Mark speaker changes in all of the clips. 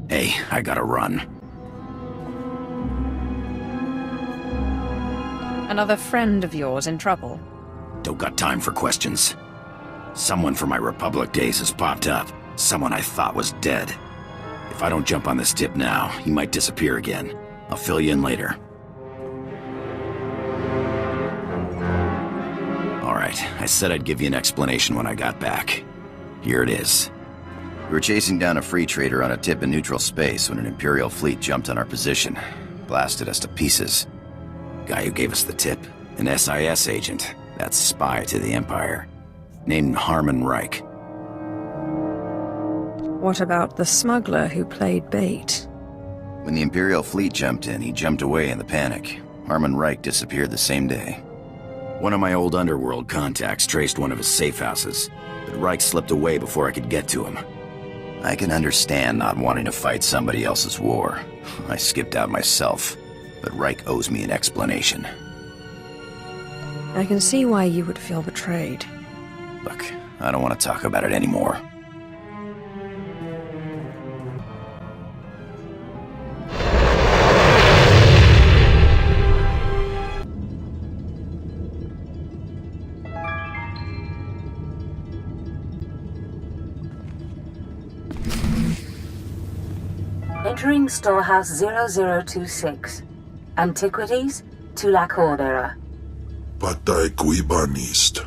Speaker 1: Hey, I gotta run.
Speaker 2: Another friend of yours in trouble?
Speaker 1: Don't got time for questions. Someone from my Republic days has popped up. Someone I thought was dead. If I don't jump on this tip now, he might disappear again. I'll fill you in later. Alright, I said I'd give you an explanation when I got back. Here it is. We were chasing down a free trader on a tip in neutral space when an Imperial fleet jumped on our position. Blasted us to pieces. Guy who gave us the tip, an SIS agent. That's spy to the Empire. Named Harmon Reich.
Speaker 2: What about the smuggler who played bait?
Speaker 1: When the Imperial fleet jumped in, he jumped away in the panic. Harmon Reich disappeared the same day. One of my old underworld contacts traced one of his safe houses, but Reich slipped away before I could get to him. I can understand not wanting to fight somebody else's war. I skipped out myself, but Reich owes me an explanation.
Speaker 2: I can see why you would feel betrayed.
Speaker 1: Look, I don't want to talk about it anymore.
Speaker 3: Entering Storehouse 0026. Antiquities, Tulak Horde era.
Speaker 4: Patay kuibanist,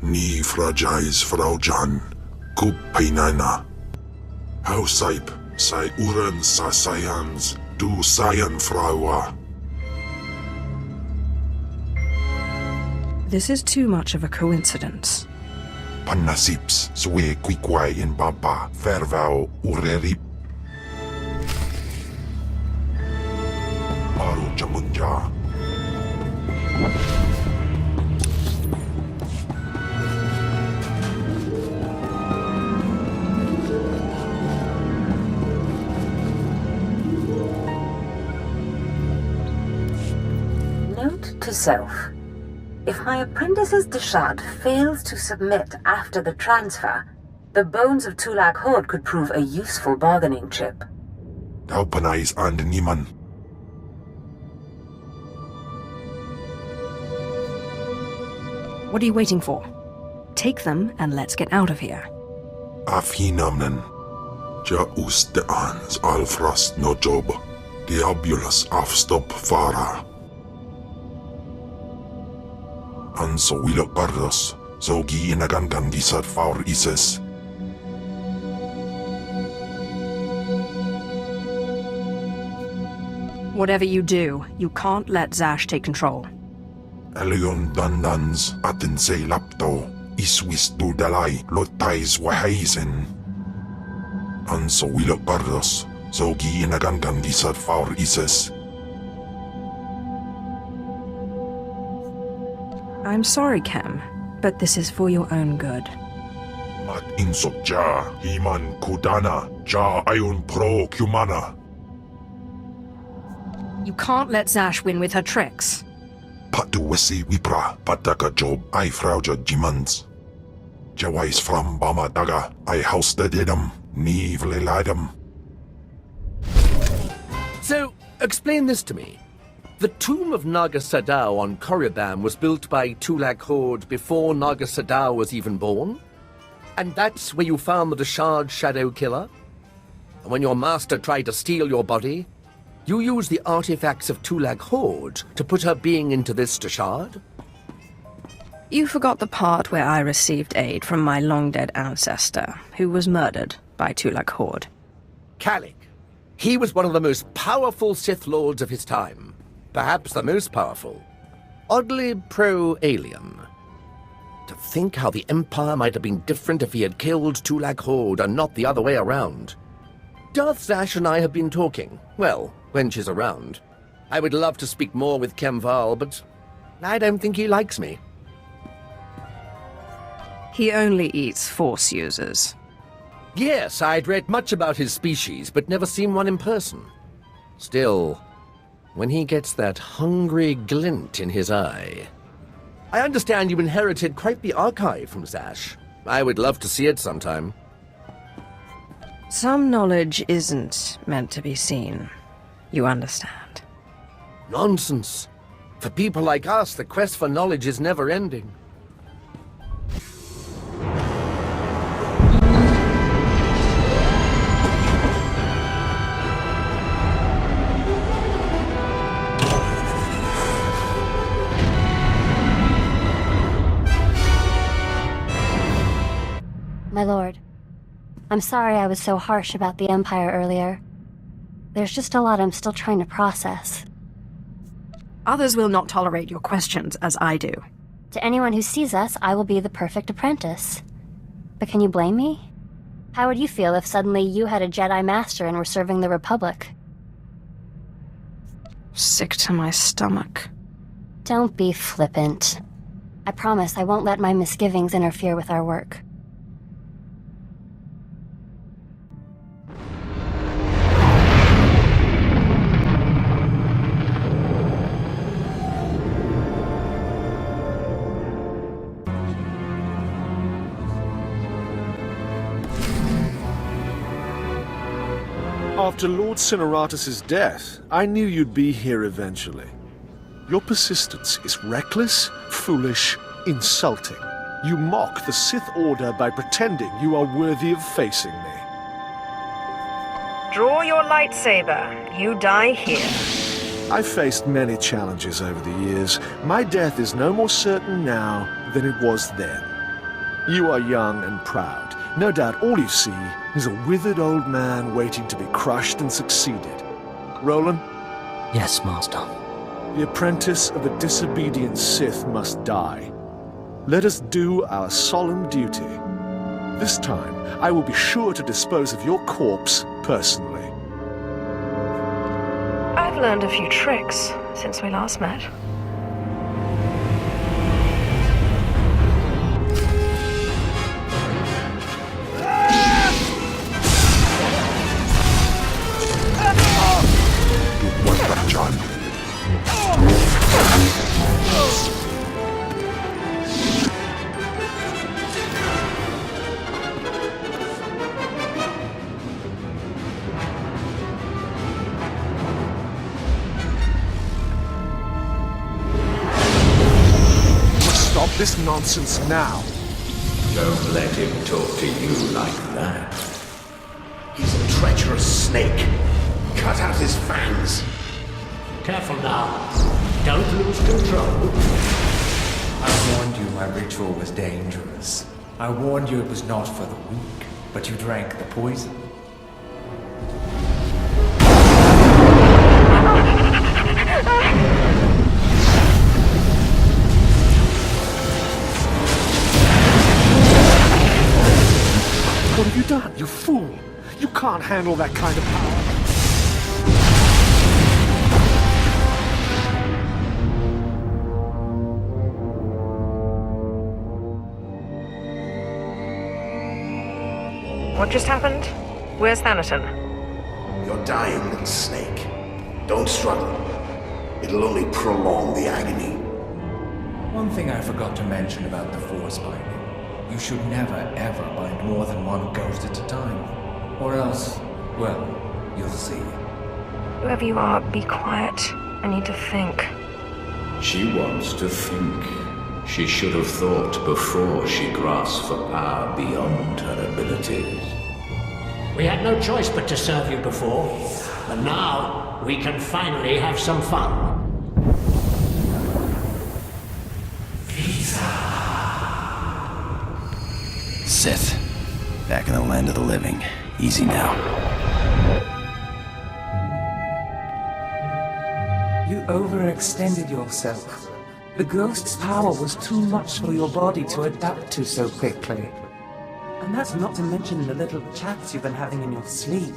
Speaker 4: ni fragais fraujan, kup painana. Hausaip, sai uren sa sayans, du sayan fraua.
Speaker 2: This is too much of a coincidence.
Speaker 4: Panasips, swe quiquai in baba, fervao urerip. Maru jamunja.
Speaker 3: Note to self. If my apprentice's Deshad fails to submit after the transfer, the bones of Tulak Horde could prove a useful bargaining chip.
Speaker 4: Taupanais and niman.
Speaker 2: What are you waiting for? Take them and let's get out of here.
Speaker 4: Afhinamnen. Ja uste ans alfrast no job. Diabulus afstop fara. Anso wilok bardos. Zogi inagangan gisar faur ises.
Speaker 2: Whatever you do, you can't let Zash take control.
Speaker 4: Elion dandans atin se lapto. Iswis du dalai lotais wahaisen. Anso wilok bardos. Zogi inagangan gisar faur ises.
Speaker 2: I'm sorry, Kem, but this is for your own good.
Speaker 4: Mat insok ja, himan kudana, ja ayun pro kumana.
Speaker 2: You can't let Zash win with her tricks.
Speaker 4: Patu wesi wipra, pataka job ay frauja jimans. Jawais from bama daga, ay house the dedam, ni vleladam.
Speaker 5: So, explain this to me. The tomb of Naga Sadao on Korriban was built by Tulak Horde before Naga Sadao was even born? And that's where you found the Deshad Shadow Killer? And when your master tried to steal your body, you used the artifacts of Tulak Horde to put her being into this Deshad?
Speaker 2: You forgot the part where I received aid from my long-dead ancestor, who was murdered by Tulak Horde.
Speaker 5: Kalik. He was one of the most powerful Sith Lords of his time. Perhaps the most powerful. Oddly pro-alien. To think how the Empire might have been different if he had killed Tulak Horde and not the other way around. Darth Zash and I have been talking. Well, when she's around. I would love to speak more with Kemval, but I don't think he likes me.
Speaker 2: He only eats Force users.
Speaker 5: Yes, I'd read much about his species, but never seen one in person. Still, when he gets that hungry glint in his eye... I understand you inherited quite the archive from Zash. I would love to see it sometime.
Speaker 2: Some knowledge isn't meant to be seen. You understand?
Speaker 5: Nonsense. For people like us, the quest for knowledge is never-ending.
Speaker 6: My lord, I'm sorry I was so harsh about the Empire earlier. There's just a lot I'm still trying to process.
Speaker 2: Others will not tolerate your questions as I do.
Speaker 6: To anyone who sees us, I will be the perfect apprentice. But can you blame me? How would you feel if suddenly you had a Jedi Master and were serving the Republic?
Speaker 2: Sick to my stomach.
Speaker 6: Don't be flippant. I promise I won't let my misgivings interfere with our work.
Speaker 7: After Lord Cineratus's death, I knew you'd be here eventually. Your persistence is reckless, foolish, insulting. You mock the Sith Order by pretending you are worthy of facing me.
Speaker 2: Draw your lightsaber. You die here.
Speaker 7: I've faced many challenges over the years. My death is no more certain now than it was then. You are young and proud. No doubt all you see is a withered old man waiting to be crushed and succeeded. Roland?
Speaker 8: Yes, Master.
Speaker 7: The apprentice of the disobedient Sith must die. Let us do our solemn duty. This time, I will be sure to dispose of your corpse personally.
Speaker 2: I've learned a few tricks since we last met.
Speaker 7: This nonsense now.
Speaker 9: Don't let him talk to you like that. He's a treacherous snake. Cut out his fangs.
Speaker 8: Careful now. Don't lose control.
Speaker 10: I warned you my ritual was dangerous. I warned you it was not for the weak, but you drank the poison.
Speaker 7: What have you done, you fool? You can't handle that kind of power.
Speaker 2: What just happened? Where's Thanaton?
Speaker 9: You're dying, little snake. Don't struggle. It'll only prolong the agony.
Speaker 10: One thing I forgot to mention about the Force binding. You should never, ever bind more than one ghost at a time. Or else, well, you'll see.
Speaker 2: Whoever you are, be quiet. I need to think.
Speaker 9: She wants to think. She should have thought before she grasped for power beyond her abilities.
Speaker 8: We had no choice but to serve you before, but now we can finally have some fun.
Speaker 1: Sith. Back in the land of the living. Easy now.
Speaker 11: You overextended yourself. The ghost's power was too much for your body to adapt to so quickly. And that's not to mention the little chats you've been having in your sleep.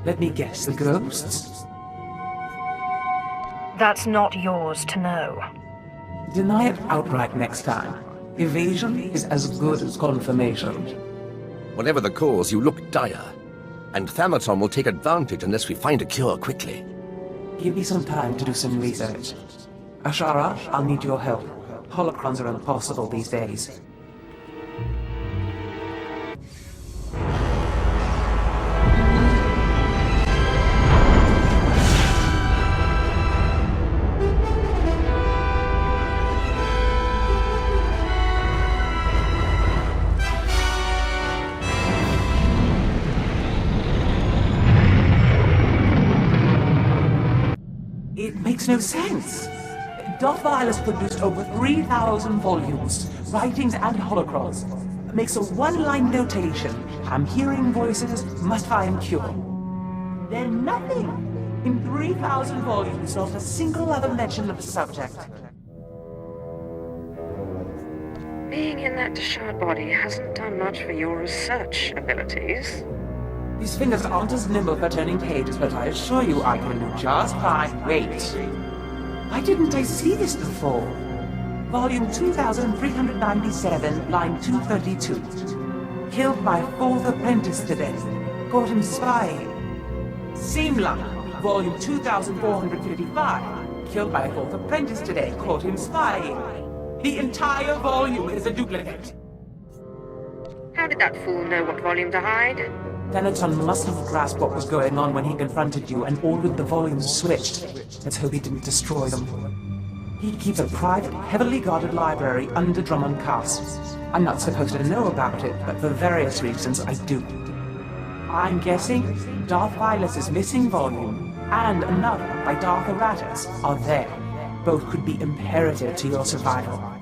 Speaker 11: Let me guess, the ghosts?
Speaker 2: That's not yours to know.
Speaker 11: Deny it outright next time. Evasion is as good as confirmation.
Speaker 5: Whatever the cause, you look dire. And Thanaton will take advantage unless we find a cure quickly.
Speaker 11: Give me some time to do some research. Ashara, I'll need your help. Holocrons are impossible these days. makes no sense. Darth Violet produced over 3,000 volumes, writings and holocrons. Makes a one-line notation. I'm hearing voices, must find cure. Then nothing. In 3,000 volumes, not a single other mention of the subject.
Speaker 2: Being in that Deshard body hasn't done much for your research abilities.
Speaker 11: These fingers aren't as nimble for turning pages, but I assure you I can do just fine. Wait. Why didn't I see this before? Volume 2397, line 232. Killed by 4th apprentice today. Caught him spying. Same line. Volume 2455. Killed by 4th apprentice today. Caught him spying. The entire volume is a duplicate.
Speaker 2: How did that fool know what volume to hide?
Speaker 11: Dennerton must have grasped what was going on when he confronted you and ordered the volumes switched. Let's hope he didn't destroy them. He keeps a private, heavily guarded library under Drummond Castle. I'm not supposed to know about it, but for various reasons I do. I'm guessing Darth Violet's missing volume and another by Darth Aratus are there. Both could be imperative to your survival.